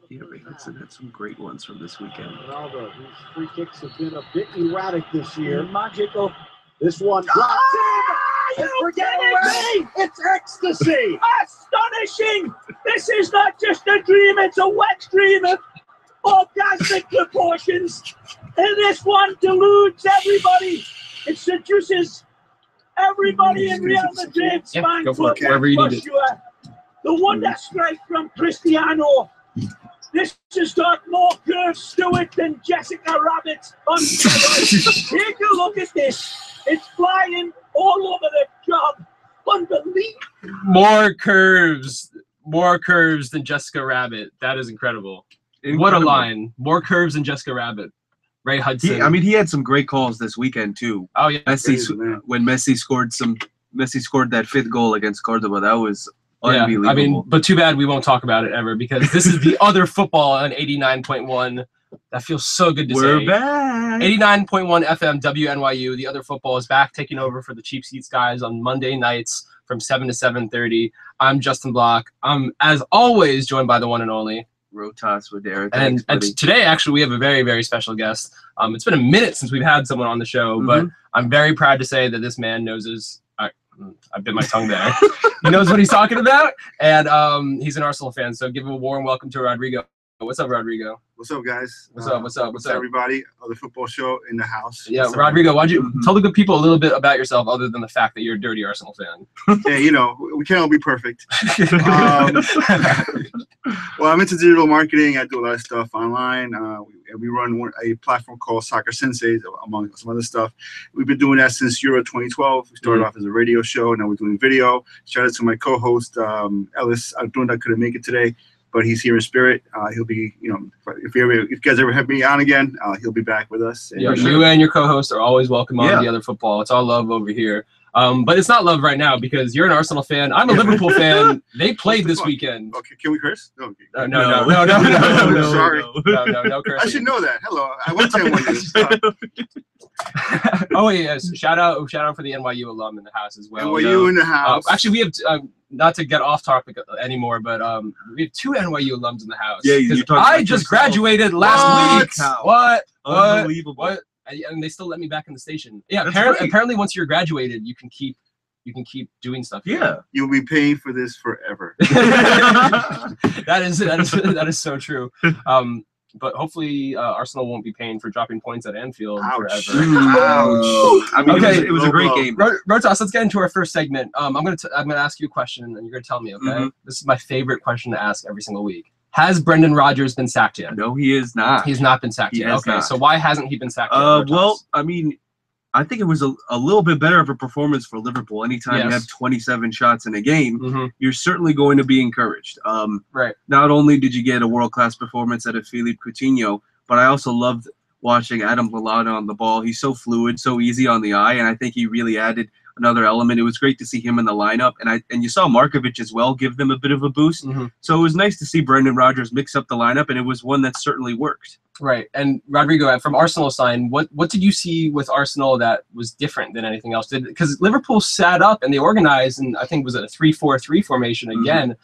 Yeah, Ray Hudson had some great ones from this weekend. Ronaldo, these free kicks have been a bit erratic this year. Magical. This one drops in. Forget away. It's ecstasy. Astonishing! This is not just a dream, it's a wet dream of orgasmic proportions. And this one deludes everybody. It seduces everybody in Real Madrid. Yeah, go for it, wherever you need it. Sure. The wonder strike from Cristiano. This has got more curves to it than Jessica Rabbit on steroids. Take a look at this. It's flying all over the job. Unbelievable. More curves than Jessica Rabbit. That is incredible. What a line. More curves than Jessica Rabbit. Ray Hudson. He had some great calls this weekend too. Oh yeah. When Messi scored that 5th goal against Cordoba, that was unbelievable. I mean, but too bad we won't talk about it ever, because this is the other football on 89.1. That feels so good to say. We're back. 89.1 FM WNYU. The other football is back, taking over for the Cheap Seats guys on Monday nights from 7 to 7:30. I'm Justin Block. I'm, as always, joined by the one and only Rohtas, Wadera. And today, actually, we have a very, very special guest. It's been a minute since we've had someone on the show, but I'm very proud to say that this man knows his... I bit my tongue there. He knows what he's talking about, and he's an Arsenal fan, so give him a warm welcome to Rodrigo. What's up, Rodrigo? What's up, guys? What's up? Everybody? Other football show in the house. Yeah, Rodrigo, why'd you tell the good people a little bit about yourself, other than the fact that you're a dirty Arsenal fan? Yeah, you know, we can't all be perfect. Well, I'm into digital marketing. I do a lot of stuff online. We run a platform called Soccer Senseis, among some other stuff. We've been doing that since Euro 2012. We started off as a radio show. Now we're doing video. Shout out to my co-host, Ellis Ardunda, couldn't make it today, but he's here in spirit. He'll be, you know, if you guys ever have me on again, he'll be back with us. Yeah, you and your co-host are always welcome on the other football. It's all love over here. But it's not love right now, because you're an Arsenal fan. I'm a Liverpool fan. They played this weekend. Okay, can we curse? No. No. Sorry. No cursing. I should know that. Hello, I went to NYU. Oh yes, shout out for the NYU alum in the house as well. NYU in the house. Actually, we have not to get off topic anymore, but we have 2 NYU alums in the house. Yeah, you I just graduated last week. What? Unbelievable. What? And they still let me back in the station. Yeah, apparently once you're graduated, you can keep doing stuff. Yeah, you'll be paying for this forever. that is so true. But hopefully Arsenal won't be paying for dropping points at Anfield forever. Ouch. I mean, okay, it was a great game. Rohtas, let's get into our first segment. I'm gonna ask you a question, and you're gonna tell me. Okay, This is my favorite question to ask every single week. Has Brendan Rodgers been sacked yet? No, he is not. He's not been sacked yet. Okay, so why hasn't he been sacked yet? Well, I mean, I think it was a little bit better of a performance for Liverpool. Anytime you have 27 shots in a game, you're certainly going to be encouraged. Right. Not only did you get a world-class performance out of Philippe Coutinho, but I also loved watching Adam Lallana on the ball. He's so fluid, so easy on the eye, and I think he really added another element. It was great to see him in the lineup, and you saw Markovic as well give them a bit of a boost. So it was nice to see Brendan Rodgers mix up the lineup, and it was one that certainly worked. Right. And Rodrigo, from Arsenal's side, what did you see with Arsenal that was different than anything else? Because Liverpool sat up and they organized, and I think it was a 3-4-3 formation again.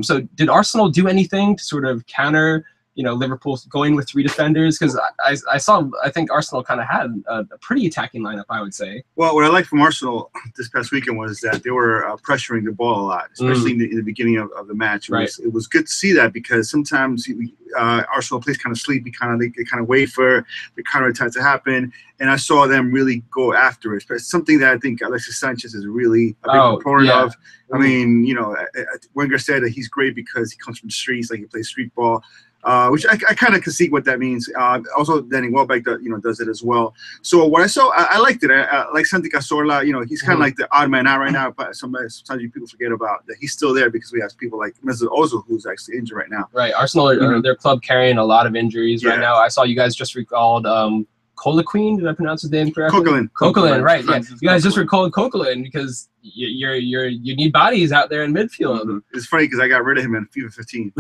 So did Arsenal do anything to sort of counter, Liverpool going with 3 defenders? Because I think Arsenal kind of had a pretty attacking lineup, I would say. Well, what I liked from Arsenal this past weekend was that they were pressuring the ball a lot, especially in the beginning of the match. It was good to see that, because sometimes Arsenal plays kind of sleepy, they kind of wait for the counterattack to happen, and I saw them really go after it. But it's something that I think Alexis Sanchez is really a big proponent of. I mean, Wenger said that he's great because he comes from the streets, like he plays street ball. Which I kind of can see what that means. Also, Danny Welbeck does it as well. So what I saw, I liked it. I like Santi Cazorla. He's kind of like the odd man out right now. But sometimes people forget about that he's still there, because we have people like Mesut Ozil, who's actually injured right now. Right. Arsenal are their club carrying a lot of injuries right now. I saw you guys just recalled Colaquin. Did I pronounce his name correctly? Coquelin, right? Yeah. You guys just recalled Coquelin because you need bodies out there in midfield. It's funny because I got rid of him in FIFA 15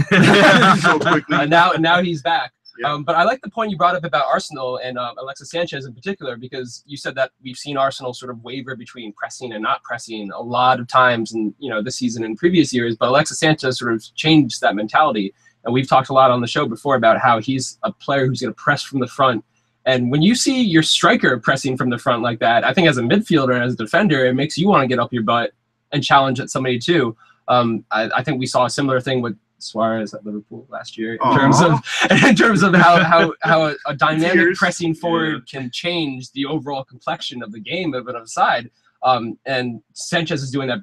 so quickly. And now he's back. Yeah. But I like the point you brought up about Arsenal and Alexis Sanchez in particular, because you said that we've seen Arsenal sort of waver between pressing and not pressing a lot of times in this season and previous years. But Alexis Sanchez sort of changed that mentality. And we've talked a lot on the show before about how he's a player who's going to press from the front. And when you see your striker pressing from the front like that, I think as a midfielder and as a defender, it makes you want to get up your butt and challenge at somebody too. I think we saw a similar thing with Suarez at Liverpool last year in terms of how a dynamic pressing forward can change the overall complexion of the game of an offside. And Sanchez is doing that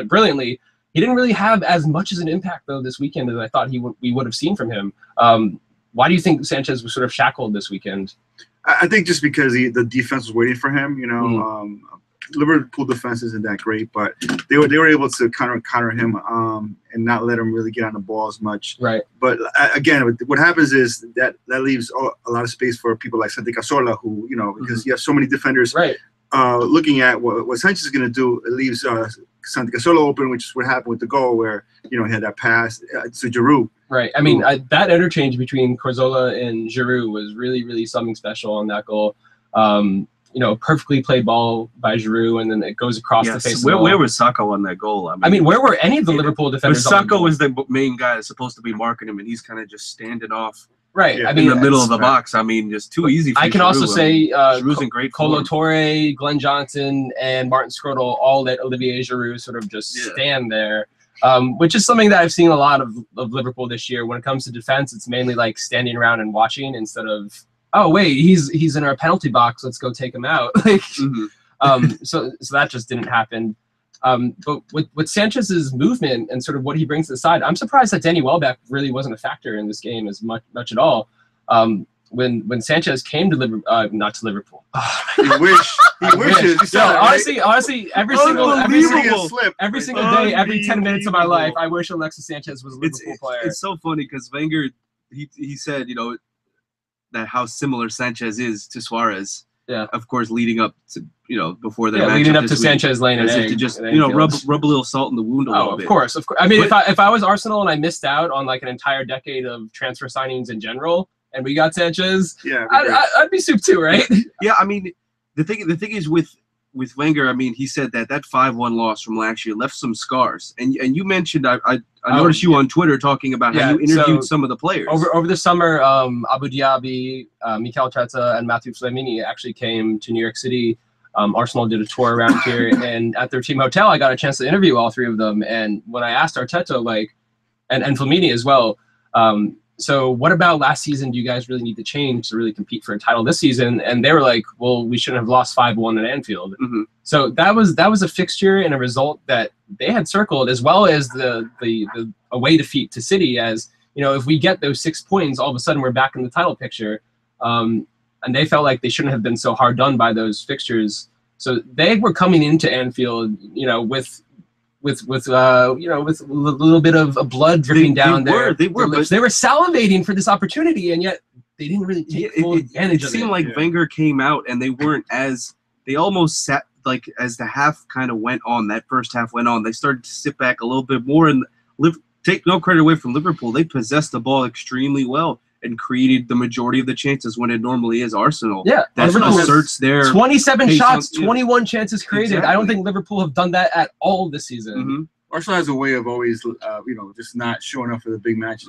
brilliantly. He didn't really have as much as an impact though this weekend as I thought we would have seen from him. Why do you think Sanchez was sort of shackled this weekend? I think just because the defense was waiting for him. You know, Liverpool defense isn't that great, but they were able to counter him and not let him really get on the ball as much. Right. But again, what happens is that leaves a lot of space for people like Santi Cazorla, who, you know, because you have so many defenders. Right. Looking at what Sanchez is going to do, it leaves Santi Cazorla open, which is what happened with the goal where, you know, he had that pass to Giroud. Right. I mean, that interchange between Cazorla and Giroud was really, really something special on that goal. You know, perfectly played ball by Giroud, and then it goes across the face of the ball. Where was Sacco on that goal? I mean, where were any of the Liverpool defenders? Sacco was the main guy that's supposed to be marking him, and he's kind of just standing off. Right. Yeah, I mean, in the middle of the box. I mean, just too easy for I can Giroud. also say Giroud's in great Kolo form. Touré, Glenn Johnson, and Martin Skrtel all let Olivier Giroud sort of just stand there, which is something that I've seen a lot of Liverpool this year. When it comes to defense, it's mainly like standing around and watching instead of, oh wait, he's in our penalty box, let's go take him out. Like, so that just didn't happen. But with Sanchez's movement and sort of what he brings to the side, I'm surprised that Danny Welbeck really wasn't a factor in this game as much at all. When Sanchez came to not to Liverpool. He wishes. Honestly, every single day, every 10 minutes of my life, I wish Alexis Sanchez was a Liverpool player. It's so funny because Wenger, he said, you know, that how similar Sanchez is to Suarez. Yeah. Of course, leading up to, you know, before the match leading up to Sanchez laying an egg, to just, you know, rub a little salt in the wound a little bit. Of course. I mean, if I was Arsenal and I missed out on like an entire decade of transfer signings in general, and we got Sanchez, I'd be soup too, right? Yeah, I mean, the thing is with Wenger, I mean, he said that 5-1 loss from last year left some scars, and you mentioned I noticed you on Twitter talking about how you interviewed some of the players over the summer. Abu Dhabi, Mikel Arteta, and Matthew Flamini actually came to New York City. Arsenal did a tour around here, and at their team hotel, I got a chance to interview all three of them. And when I asked Arteta, like, and Flamini as well, so what about last season do you guys really need to change to really compete for a title this season? And they were like, well, we shouldn't have lost 5-1 at Anfield. So that was a fixture and a result that they had circled, as well as the away defeat to City, as, you know, if we get those 6 points, all of a sudden we're back in the title picture. And they felt like they shouldn't have been so hard done by those fixtures. So they were coming into Anfield, you know, with a little bit of blood dripping down there. They were salivating for this opportunity, and yet they didn't really take full advantage of it. It seemed like Wenger came out and they almost sat, like, as the half kind of went on, that first half went on, they started to sit back a little bit more and take no credit away from Liverpool. They possessed the ball extremely well and created the majority of the chances when it normally is Arsenal. Yeah, that asserts their 27 shots, 21 chances created. Exactly. I don't think Liverpool have done that at all this season. Arsenal has a way of always, just not showing up for the big matches.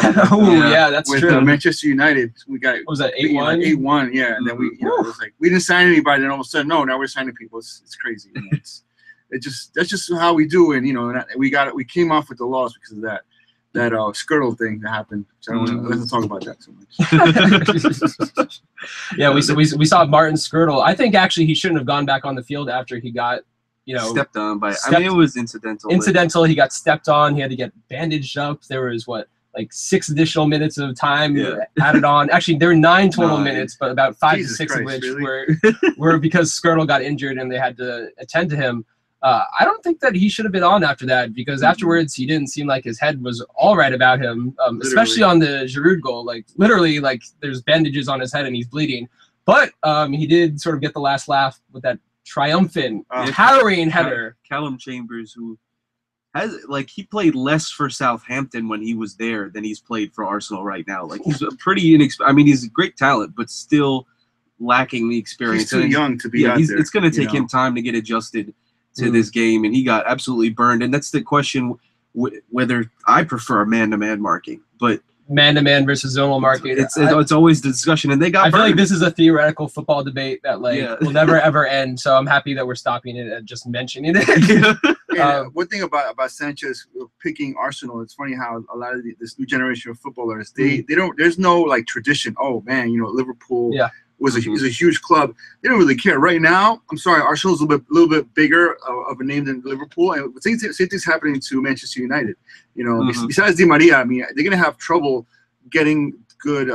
That's with, true. Manchester United, we got what was that 8-1? 8-1, yeah. And then we, it was like we didn't sign anybody, and all of a sudden, no, now we're signing people. It's crazy. You know, that's just how we do it. You know, and we came off with the loss because of that Skrtel thing that happened. So I don't want to talk about that so much. Yeah, we saw Martin Skrtel. I think actually he shouldn't have gone back on the field after he got, stepped on by. I mean, it was incidental. He got stepped on. He had to get bandaged up. There was 6 additional minutes of time added on. Actually, there were 9 total minutes, but about 5 to 6 of which were because Skrtel got injured and they had to attend to him. I don't think that he should have been on after that, because afterwards he didn't seem like his head was all right about him, especially on the Giroud goal. Literally, there's bandages on his head and he's bleeding. But he did sort of get the last laugh with that triumphant, harrowing header. Callum Chambers, who he played less for Southampton when he was there than he's played for Arsenal right now. He's a pretty he's a great talent, but still lacking the experience. He's too young to be out there. It's going to take him time to get adjusted to this game, and he got absolutely burned. And that's the question, whether I prefer man-to-man marking. but man-to-man versus zonal market. It's always the discussion, and they got. I feel like this is a theoretical football debate that will never ever end. So I'm happy that we're stopping it and just mentioning it. One thing about Sanchez picking Arsenal, it's funny how a lot of this new generation of footballers they don't. There's no like tradition. Oh man, Liverpool. Yeah. Is a huge club. They don't really care right now. I'm sorry, Arsenal's a little bit bigger of a name than Liverpool, and same thing's happening to Manchester United. Besides Di Maria, I mean, they're gonna have trouble getting good,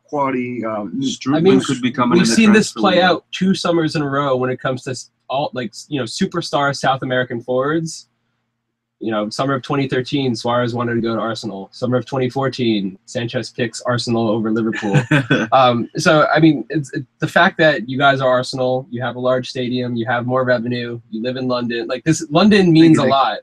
quality. Could be coming. We've seen this play out 2 summers in a row when it comes to all superstar South American forwards. Summer of 2013, Suarez wanted to go to Arsenal. Summer of 2014, Sanchez picks Arsenal over Liverpool. So, I mean, it's the fact that you guys are Arsenal, you have a large stadium, you have more revenue, you live in London. Like this, London means a lot.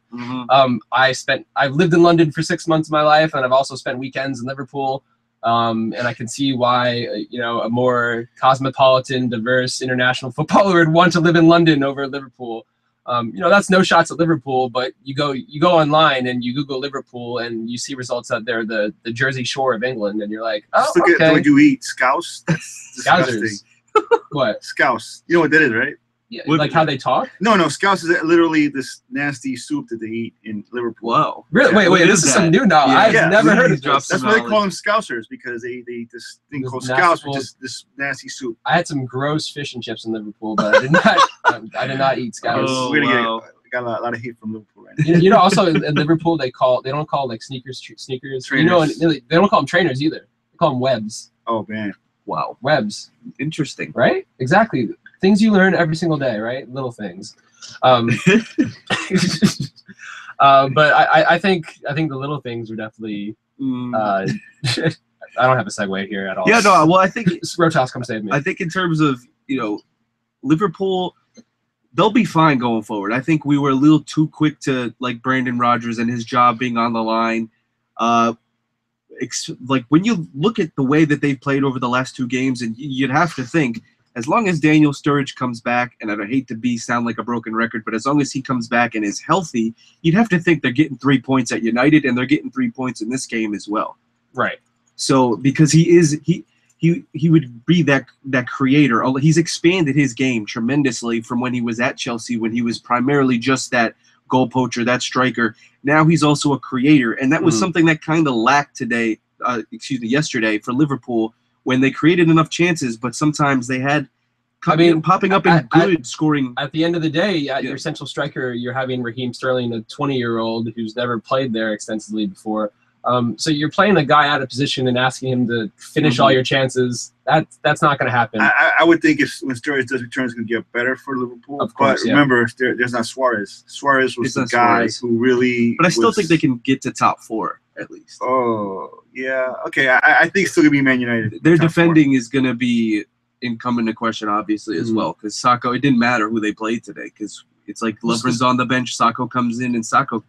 I've lived in London for 6 months of my life, and I've also spent weekends in Liverpool. And I can see why, a more cosmopolitan, diverse, international footballer would want to live in London over Liverpool. That's no shots at Liverpool, but you go online and you Google Liverpool and you see results out there, the Jersey Shore of England, and you're like, oh, okay. Would you eat scouse? That's disgusting. What? Scouse. You know what that is, right? Yeah, like how they talk? No, scouse is literally this nasty soup that they eat in Liverpool. Wow. Really? Wait, this is some new knowledge. I've never heard of this. That's why they call them scousers, because they eat this thing called scouse, which is this nasty soup. I had some gross fish and chips in Liverpool, but I did not eat scouse. Oh, we got a lot of hate from Liverpool right now. Also in Liverpool they don't call like sneakers. Trainers. They don't call them trainers either. They call them webs. Oh man. Wow. Webs. Interesting. Right? Exactly. Things you learn every single day, right? Little things. But I think the little things are definitely. I don't have a segue here at all. Yeah, no. Well, I think Rohtas, come save me. I think in terms of Liverpool, they'll be fine going forward. I think we were a little too quick to like Brandon Rodgers and his job being on the line. Like when you look at the way that they've played over the last 2 games, and you'd have to think, as long as Daniel Sturridge comes back, and I hate to sound like a broken record, but as long as he comes back and is healthy, you'd have to think they're getting 3 points at United, and they're getting 3 points in this game as well. Right. So because he would be that creator. He's expanded his game tremendously from when he was at Chelsea, when he was primarily just that goal poacher, that striker. Now he's also a creator, and that was something that kind of lacked yesterday for Liverpool, when they created enough chances, but sometimes they had popping up in good scoring. At the end of the day, your central striker, you're having Raheem Sterling, a 20-year-old who's never played there extensively before. So you're playing a guy out of position and asking him to finish all your chances. That's not going to happen. I would think when Sturridge does return, it's going to get better for Liverpool. Of course, but remember, there's not Suarez. Suarez was the guy who really. But I still think they can get to top 4 at least. Oh yeah, okay. I think it's still going to be Man United. Their defending is going to be coming into question, obviously, as well, because Sacco. It didn't matter who they played today, because it's like Lovren's on the bench, Sacco comes in, and Sacco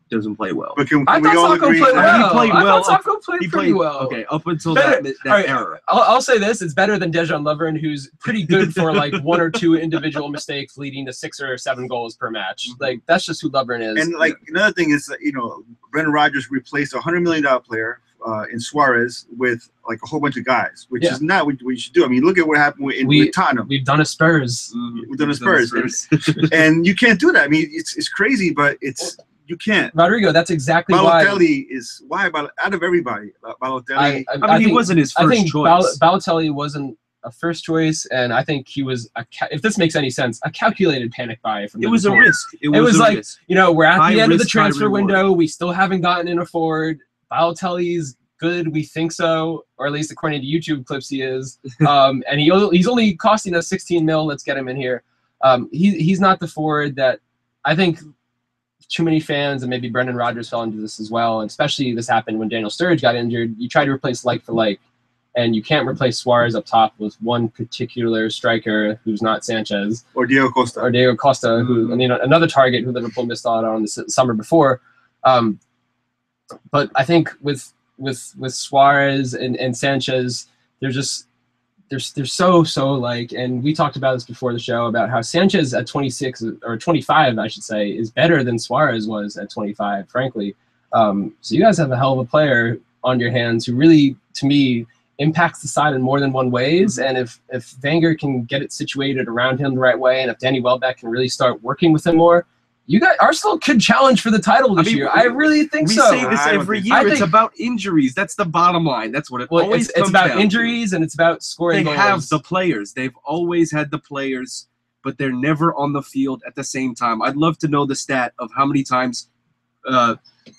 doesn't play well. But can I we thought all Sacco agree? played well. He played well. I thought Sacco played pretty well. Okay, up until Better, that era. I'll say this: it's better than Dejan Lovren, who's pretty good for like 1 or 2 individual mistakes leading to 6 or 7 goals per match. Like that's just who Lovren is. And like another thing is that Brendan Rodgers replaced a $100 million player in Suarez with like a whole bunch of guys, which is not what you should do. I mean, look at what happened with Tottenham. We've done a Spurs. We've done a Spurs, and you can't do that. I mean, it's crazy, but you can't. Rodrigo, that's exactly Balotelli is why out of everybody. Balotelli. I mean, he wasn't his first choice. Balotelli wasn't a first choice, and I think he was if this makes any sense, a calculated panic buy from. It was a risk. It was like risk. We're at the end of the transfer window. We still haven't gotten in a forward. Balotelli's good, we think so, or at least according to YouTube clips he is. And he's only costing us 16 mil. Let's get him in here. He's not the forward that I think too many fans, and maybe Brendan Rodgers fell into this as well, and especially this happened when Daniel Sturridge got injured. You try to replace like for like, and you can't replace Suarez up top with one particular striker who's not Sanchez. Or Diego Costa. Who another target who Liverpool missed out on the summer before. But I think with Suarez and Sanchez, they're so like, and we talked about this before the show about how Sanchez at 26 or 25, I should say, is better than Suarez was at 25, frankly. So you guys have a hell of a player on your hands who really, to me, impacts the side in more than one ways. And if Wenger can get it situated around him the right way, and if Danny Welbeck can really start working with him more, you guys, Arsenal could challenge for the title this year. I really think so. We say this every year. It's about injuries. That's the bottom line. That's what it always comes down to. It's about injuries and it's about scoring goals. They have the players. They've always had the players, but they're never on the field at the same time. I'd love to know the stat of how many times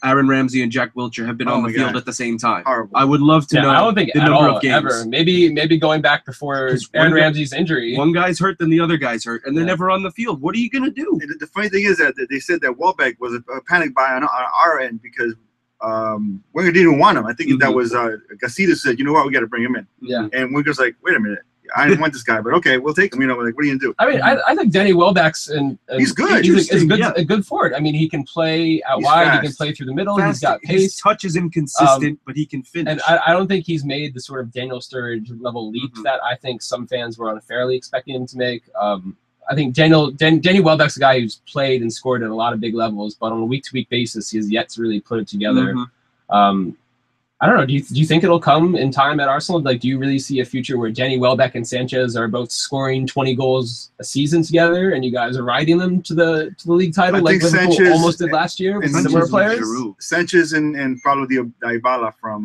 Aaron Ramsey and Jack Wilshere have been on the field at the same time. Horrible. I would love to know. I don't think the at number all, of games. Ever. Maybe going back before Aaron Ramsey's injury. One guy's hurt, then the other guy's hurt, and they're never on the field. What are you gonna do? And the funny thing is that they said that Welbeck was a panic buy on our end because Wenger didn't want him. I think that was Gacita said, you know what, we got to bring him in. Yeah. And Wenger's like, wait a minute. I didn't want this guy, but okay, we'll take him. You know, like, what are you gonna do? I mean, I think Danny Welbeck's he's good. He's a good forward. I mean, he can play out wide. Fast. He can play through the middle. He's got pace. His touch is inconsistent, but he can finish. And I don't think he's made the sort of Daniel Sturridge level leap that I think some fans were unfairly expecting him to make. I think Danny Welbeck's a guy who's played and scored at a lot of big levels, but on a week-to-week basis, he has yet to really put it together. I don't know. Do you think it'll come in time at Arsenal? Like, do you really see a future where Danny Welbeck and Sanchez are both scoring 20 goals a season together, and you guys are riding them to the league title like Liverpool Sanchez almost did last year with similar players? Sanchez and probably Dybala from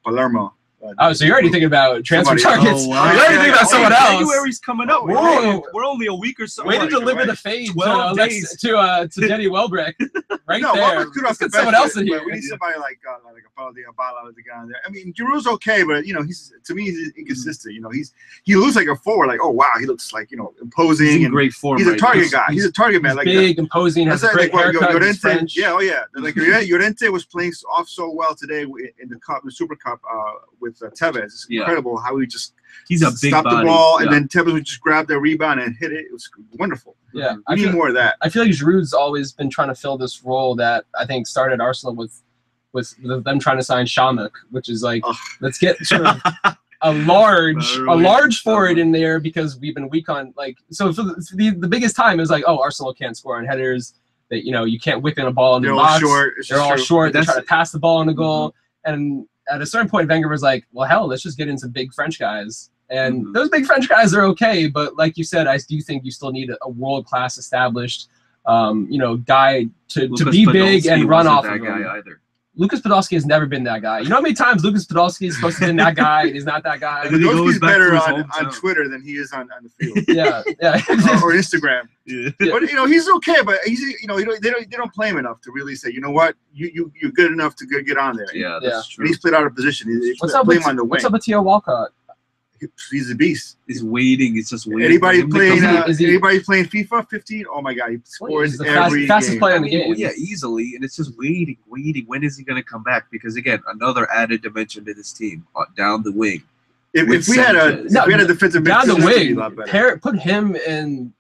Palermo. Oh, so you're already thinking about transfer targets. Oh, wow. You're already thinking about someone else. January's coming up. We're only a week or so. Way to deliver the fade 12 days. to Danny Welbeck. Right no, there. Let's get someone else in here. We need somebody like a Dybala, the guy there. I mean, Giroud's okay, but you know, he's inconsistent. You know, he looks like a forward. Like, oh wow, he looks like imposing. He's in great form. He's a target guy. He's a target man. Like big, imposing. Has a great haircut. Llorente, yeah, oh yeah. Like Llorente was playing off so well today in the cup, the Super Cup, with Tevez. It's incredible how he's a big stopped the ball and then Tevez would just grab the rebound and hit it. It was wonderful. Yeah, we need more of that. I feel like Giroud's always been trying to fill this role that I think started Arsenal with them trying to sign Shamuk, which is like let's get sort of a large forward in there because we've been weak on so for the biggest time is like, oh, Arsenal can't score on headers. That you can't whip in a ball in the box. They're all short. They try to pass the ball in the goal and. At a certain point, Wenger was like, well, hell, let's just get into big French guys. And those big French guys are okay, but like you said, I do think you still need a world-class established, guy to be big and run off of him. Either. Lucas Podolski has never been that guy. You know how many times Lucas Podolski is supposed to be that guy and he's not that guy? Podolski's better on Twitter than he is on the field. Yeah. Or Instagram. Yeah. But he's okay, but he's they don't play him enough to really say, you know what, you're good enough to get on there. Yeah, that's true. And he's played out of position. What's up with Theo Walcott? He's a beast. He's waiting. He's just waiting. Anybody playing FIFA 15? Oh my God, he scores every fastest game. player in the game. Yeah, easily. And it's just waiting. When is he going to come back? Because again, another added dimension to this team down the wing. If we had a defensive down the wing, put him and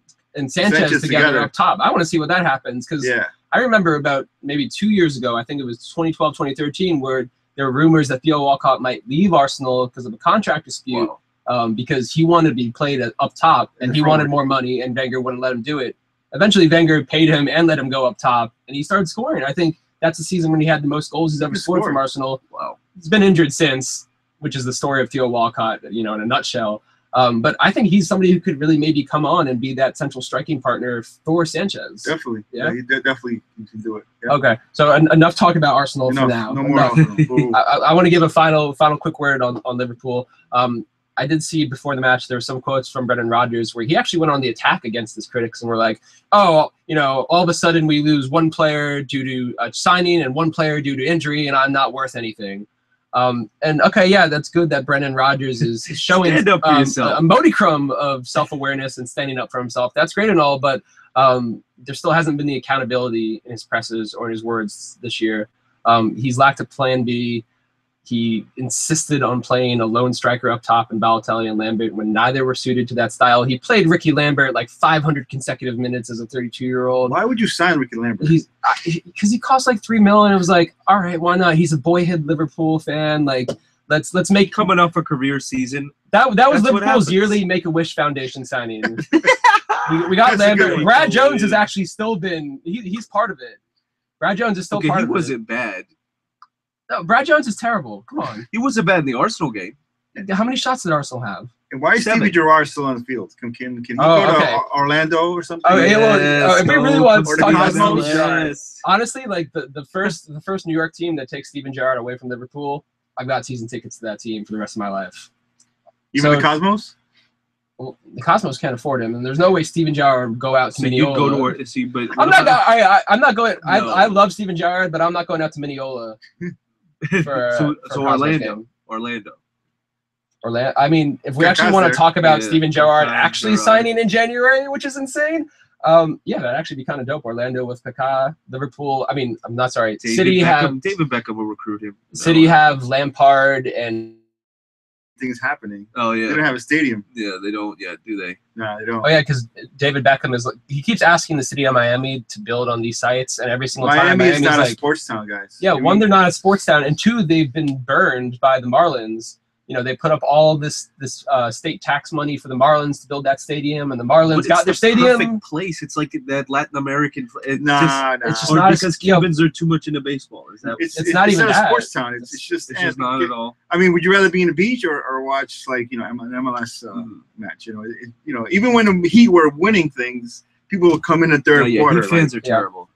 Sanchez together up top. I want to see what that happens because I remember about maybe 2 years ago, I think it was 2012, 2013, where there were rumors that Theo Walcott might leave Arsenal because of a contract dispute. Wow. Because he wanted to be played up top and he wanted more money and Wenger wouldn't let him do it. Eventually Wenger paid him and let him go up top and he started scoring. I think that's the season when he had the most goals he's ever scored from Arsenal. Wow. He's been injured since, which is the story of Theo Walcott, in a nutshell. But I think he's somebody who could really maybe come on and be that central striking partner for Sanchez. Definitely. Yeah, he definitely can do it. Yeah. Okay, so enough talk about Arsenal for now. No more Arsenal. I want to give a final quick word on Liverpool. I did see before the match there were some quotes from Brendan Rodgers where he actually went on the attack against his critics and were like, oh, all of a sudden we lose one player due to a signing and one player due to injury and I'm not worth anything. And okay, yeah, that's good that Brendan Rodgers is showing a modicum of self-awareness and standing up for himself. That's great and all, but there still hasn't been the accountability in his presses or in his words this year. He's lacked a plan B. He insisted on playing a lone striker up top in Balotelli and Lambert when neither were suited to that style. He played Ricky Lambert like 500 consecutive minutes as a 32-year-old. Why would you sign Ricky Lambert? Because he cost like $3 million. It was like, all right, why not? He's a boyhood Liverpool fan. Like, let's make coming up a career season. That was Liverpool's yearly Make-A-Wish Foundation signing. we got Lambert. Brad Jones has actually still been. He's part of it. Brad Jones is still part of it. He wasn't bad. No, Brad Jones is terrible. Come on. He wasn't bad in the Arsenal game. How many shots did Arsenal have? And why is 7. Stevie Gerrard still on the field? Can he Oh, go okay. to Orlando or something? Oh, yeah, well, if we really want to Or talk the about Cosmos? Stevie Gerrard, Yes. honestly, like the first New York team that takes Steven Gerrard away from Liverpool, I've got season tickets to that team for the rest of my life. Even So- the Cosmos? Well, the Cosmos can't afford him, and there's no way Steven Gerrard would go out to So you Mineola. go to see, but I'm not. I'm not going. No. I love Steven Gerrard, but I'm not going out to Mineola for. so for so a Cosmos Orlando, game. Orlando. I mean, if we Kaká's actually want to there. talk about Yeah, Steven Gerrard Kaká, actually Gerrard. signing in January, which is insane. Yeah, that'd actually be kind of dope. Orlando with Kaká, Liverpool. I mean, I'm not sorry. City have David Beckham will recruit him. City have Lampard and. Things happening. Oh They yeah, don't have a stadium. yeah. They don't yet, do they? No, they don't. Oh yeah, because David Beckham is like he keeps asking the city of Miami to build on these sites, and every single time Miami is Miami's not like, a sports town, guys. yeah, I mean, one, they're not a sports town, and two, they've been burned by the Marlins. You know, they put up all this state tax money for the Marlins to build that stadium, and the Marlins But got their it's the stadium. perfect place. It's like that Latin American. Nah. it's just or not because Cubans are too much into baseball. Is that? It's not even a that. sports town. It's just It's just not at all. I mean, would you rather be in the beach or watch like an MLS match? You know, even when the Heat were winning things, people would come in the third Oh, yeah, quarter. Heat fans are yeah. terrible.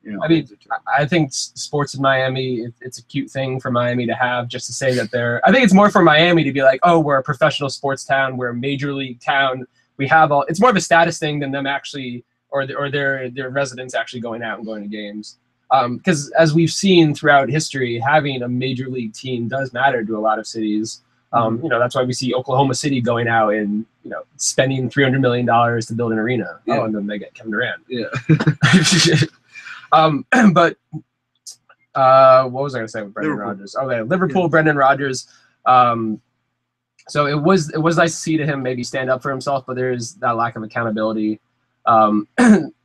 You know, I mean, I think sports in Miami, it's a cute thing for Miami to have, just to say that they're. I think it's more for Miami to be like, oh, we're a professional sports town, we're a major league town. We have all. It's more of a status thing than them actually, or their residents actually going out and going to games. Because as we've seen throughout history, having a major league team does matter to a lot of cities. You know, that's why we see Oklahoma City going out and spending $300 million to build an arena. Yeah. Oh, and then they get Kevin Durant. Yeah. But what was I going to say with Brendan Liverpool. Rodgers? Okay, Liverpool, Brendan Rodgers. So it was nice to see to him maybe stand up for himself, but there's that lack of accountability.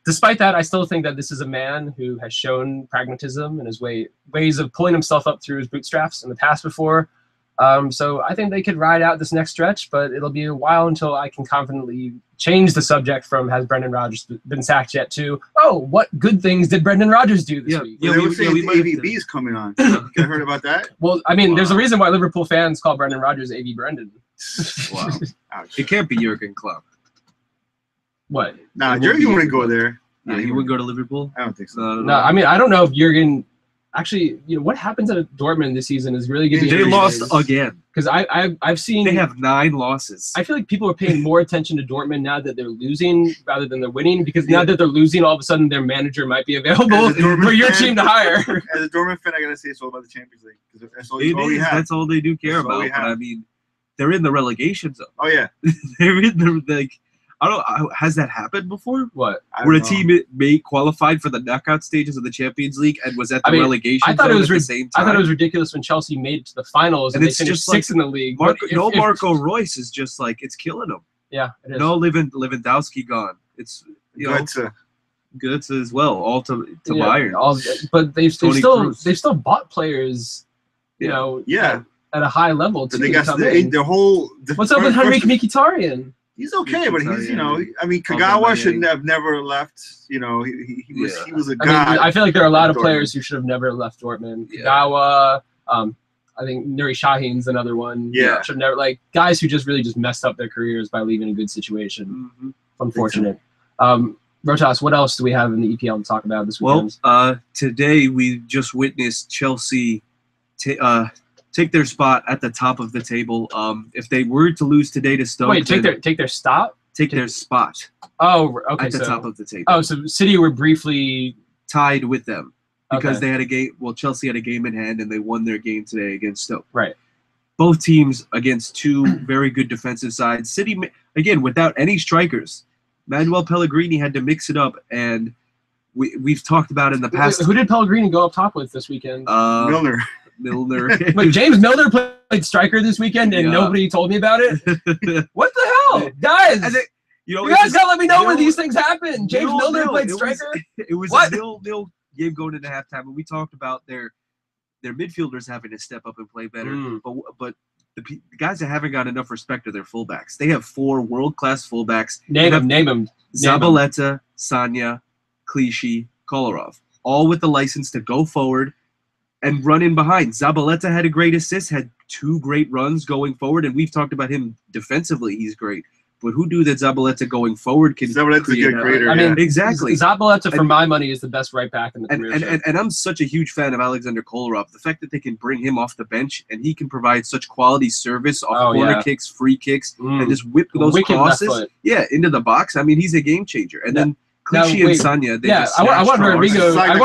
Despite that, I still think that this is a man who has shown pragmatism and his ways of pulling himself up through his bootstraps in the past before. So I think they could ride out this next stretch, but it'll be a while until I can confidently change the subject from has Brendan Rodgers been sacked yet to, oh, what good things did Brendan Rodgers do this week? they were saying we the might have to- AVB is coming on. You guys heard about that? Well, I mean, there's a Wow. reason why Liverpool fans call Brendan Rodgers AV Brendan. Wow. Ouch. It can't be Jurgen Klopp. What? Nah, It won't Jurgen be wouldn't go Jurgen. there. Yeah, he wouldn't go to Liverpool. I don't think so. No, No, I mean, I don't know if Jurgen actually, what happens at Dortmund this season is really going to be They lost again. because I've seen They have 9 losses. I feel like people are paying more attention to Dortmund now that they're losing rather than they're winning, because now that they're losing, all of a sudden their manager might be available As a Dortmund for your fan- team to hire. As a Dortmund fan, I gotta say it's all about the Champions League because that's all, It all we is. have. That's all they do care That's all about. we But have. I mean, they're in the relegation zone. Oh yeah, They're in the like. I don't. Has that happened before? What? Where a don't know. team made qualified for the knockout stages of the Champions League and was at the I mean, relegation I thought it zone was at the same I time. thought it was ridiculous when Chelsea made it to the finals and And they it's finished just like sixth in the league. Marco, But if- Marco Royce is just like it's killing them. yeah, it is. No Lewandowski gone. It's Götze. Götze as well. All to Yeah, Bayern. but they've Toni still Kroos. bought players, Yeah. Yeah, at a high level but too. they got come in. the whole. What's up with Henrik Mkhitaryan? He's okay, but he's Yeah. I mean, Although Kagawa my- should have never left. He was Yeah. he was a I mean, god. I feel like there are a lot of Dortmund. players who should have never left Dortmund. Yeah. Kagawa, I think Nuri Sahin's another one. Yeah. Should never, like, guys who just really just messed up their careers by leaving a good situation. Mhm. Unfortunate. Rohtas, what else do we have in the EPL to talk about this Well, weekend? today we just witnessed Chelsea take their spot at the top of the table. If they were to lose today to Stoke, Wait, take then their stop? take their spot Oh, okay. at the So, top of the table, oh, so City were briefly tied with them because okay. they had a game. Well, Chelsea had a game in hand, and they won their game today against Stoke. Right. Both teams against two very good defensive sides. City, again, without any strikers. Manuel Pellegrini had to mix it up, and we've talked about in the past. Who did Pellegrini go up top with this weekend? Milner. Milner. Wait, James Milner played striker this weekend, and Yeah. nobody told me about it. What the hell, guys? And they- you You guys gotta let me know when nil- these things happen. James Milner played striker. It was What? a 0-0 game going into halftime, and we talked about their midfielders having to step up and play better. Mm. But the guys that haven't got enough respect are their fullbacks. They have 4 world-class fullbacks. Name him. Zabaleta, Sanya, Clichy, Kolarov, all with the license to go forward, and run in behind. Zabaleta had a great assist, had 2 great runs going forward, and we've talked about him defensively. He's great. But who knew that Zabaleta going forward can Zabaleta's a good creator. I mean, exactly. Zabaleta, for my money, is the best right back in the Premiership. And I'm such a huge fan of Alexander Kolarov. The fact that they can bring him off the bench and he can provide such quality service off corner kicks, free kicks, and just whip those crosses into the box. I mean, he's a game changer. And then Clichy and Sanya. I want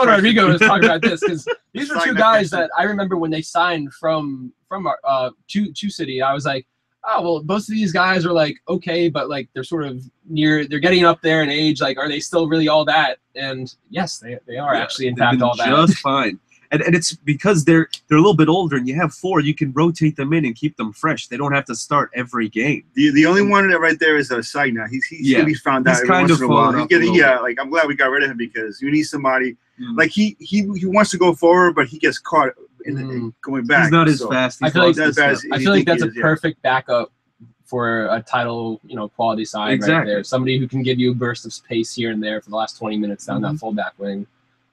Rodrigo to talk about this, because these are 2 guys that I remember when they signed from to City. I was like, oh, well, most of these guys are like, okay, but like they're sort of they're getting up there in age. Like, are they still really all that? And yes, they are actually, in fact, all that. Just fine. And it's because they're a little bit older, and you have 4, you can rotate them in and keep them fresh. They don't have to start every game. The only one that right there is Sagna. He's gonna be found out every once in a while. Like, I'm glad we got rid of him, because you need somebody like he wants to go forward, but he gets caught in going back. He's not as fast. I feel like that's a perfect backup for a title, quality side right there. Somebody who can give you a burst of pace here and there for the last 20 minutes down that fullback wing.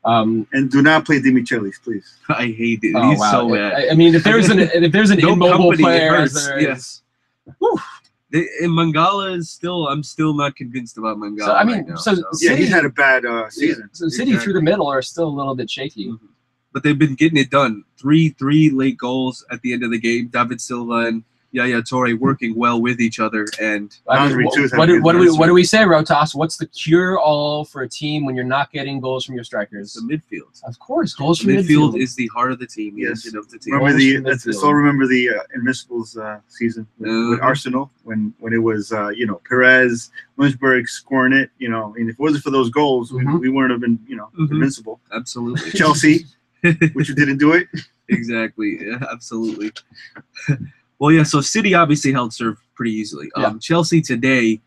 And do not play Dimichelis, please. I hate it. He's so bad. I mean, if there's an immobile player, and Mangala is still. I'm still not convinced about Mangala. So, I mean, City, he had a bad season. So City through the middle are still a little bit shaky. But they've been getting it done. 3 late goals at the end of the game. David Silva and Yaya Toure working well with each other. And what do we say, Rohtas? What's the cure-all for a team when you're not getting goals from your strikers? The midfield. Of course, goals from midfield is the heart of the team. The engine of the team. Remember the Invincibles season with Arsenal when it was Perez, Lynchburg scoring it. And if it wasn't for those goals, we wouldn't have been invincible. Absolutely. Chelsea, which you didn't do it. Exactly. Yeah, absolutely. Well, yeah, so City obviously held serve pretty easily. Chelsea today,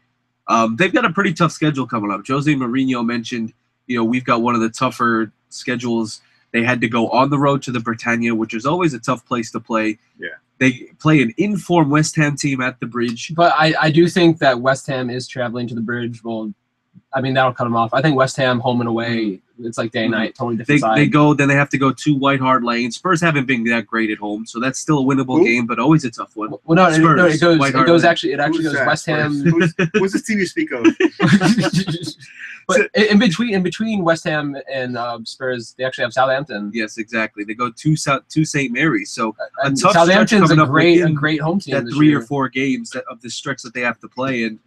they've got a pretty tough schedule coming up. Jose Mourinho mentioned, we've got one of the tougher schedules. They had to go on the road to the Britannia, which is always a tough place to play. Yeah. They play an in-form West Ham team at the Bridge. But I do think that West Ham is traveling to the Bridge. Well, I mean, that'll cut them off. I think West Ham, home and away, it's like day and night, totally different side. Then they have to go to White Hart Lane. Spurs haven't been that great at home, so that's still a winnable game, but always a tough one. Well, no, Spurs, it goes West Ham. Who's this team you speak of? But in between West Ham and Spurs, they actually have Southampton. Yes, exactly. They go to St. Mary's, so a tough Southampton's a great home team. That 3 or 4 games of the stretch that they have to play, and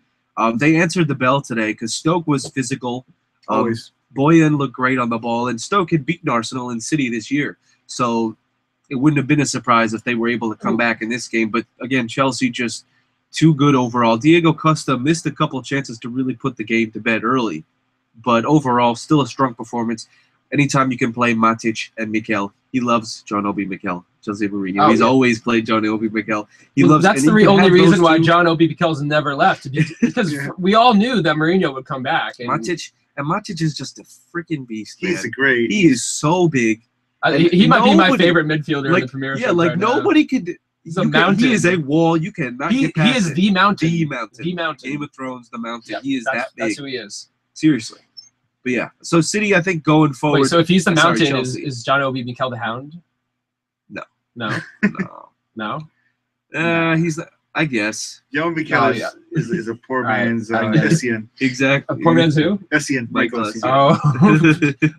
they answered the bell today because Stoke was physical. Always. Boyan looked great on the ball, and Stoke had beaten Arsenal and City this year. So it wouldn't have been a surprise if they were able to come back in this game. But again, Chelsea just too good overall. Diego Costa missed a couple of chances to really put the game to bed early. But overall, still a strong performance. Anytime you can play Matic and Mikel, he loves John Obi Mikel. Jose Mourinho. He's always played John Obi Mikel. That's the only reason why John Obi Mikel's never left, because we all knew that Mourinho would come back. And Matic is just a freaking beast. He is so big. He might be my favorite midfielder in the Premiership. Yeah, like nobody could. He's a mountain. He is a wall. You cannot get past. He is the mountain. The mountain. The mountain. Game of Thrones, the mountain. Yeah, he is that big. That's who he is. Seriously. But yeah, so City, I think going forward. Wait, so if he's the mountain, is John Obi Mikel the Hound? No. No. He's. I guess. John Mikel is a poor man's Essien. Exactly. A poor man's who? Essien. Michael Essien. Oh.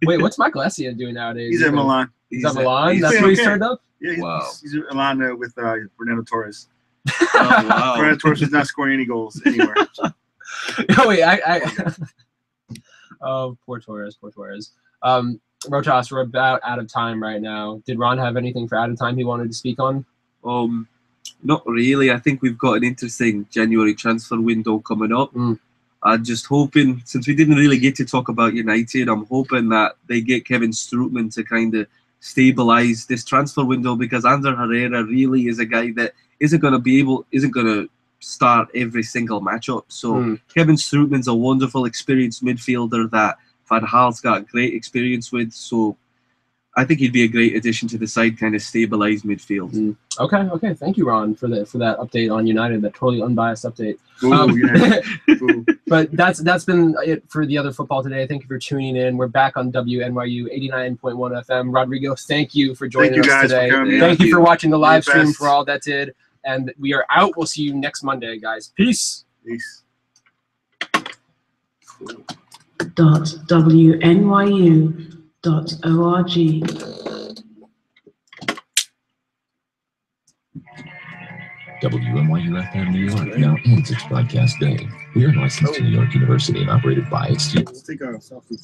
Wait, what's Michael Essien doing nowadays? He's at Milan. He's at Milan? That's where he's turned up? Yeah, he's at Milan with Fernando Torres. Oh, wow. Fernando Torres is not scoring any goals anywhere. Oh, wait, oh, poor Torres. Rohtas, we're about out of time right now. Did Ron have anything for out of time he wanted to speak on? Not really. I think we've got an interesting January transfer window coming up. I'm just hoping, since we didn't really get to talk about United, I'm hoping that they get Kevin Strootman to kind of stabilize this transfer window, because Ander Herrera really is a guy that isn't going to start every single matchup. So Kevin Strootman's a wonderful, experienced midfielder that Van Gaal's got great experience with. So I think he'd be a great addition to the side, kind of stabilize midfield. Okay. Thank you, Ron, for that update on United. That totally unbiased update. But that's been it for the other football today. Thank you for tuning in. We're back on WNYU 89.1 FM. Rodrigo, thank you for joining us today. Thank you for watching the live stream for all that did. And we are out. We'll see you next Monday, guys. Peace. .WNYU.org. WNYU FM New York now ends its broadcast day. We are licensed to New York University and operated by its students. Let's take a selfie.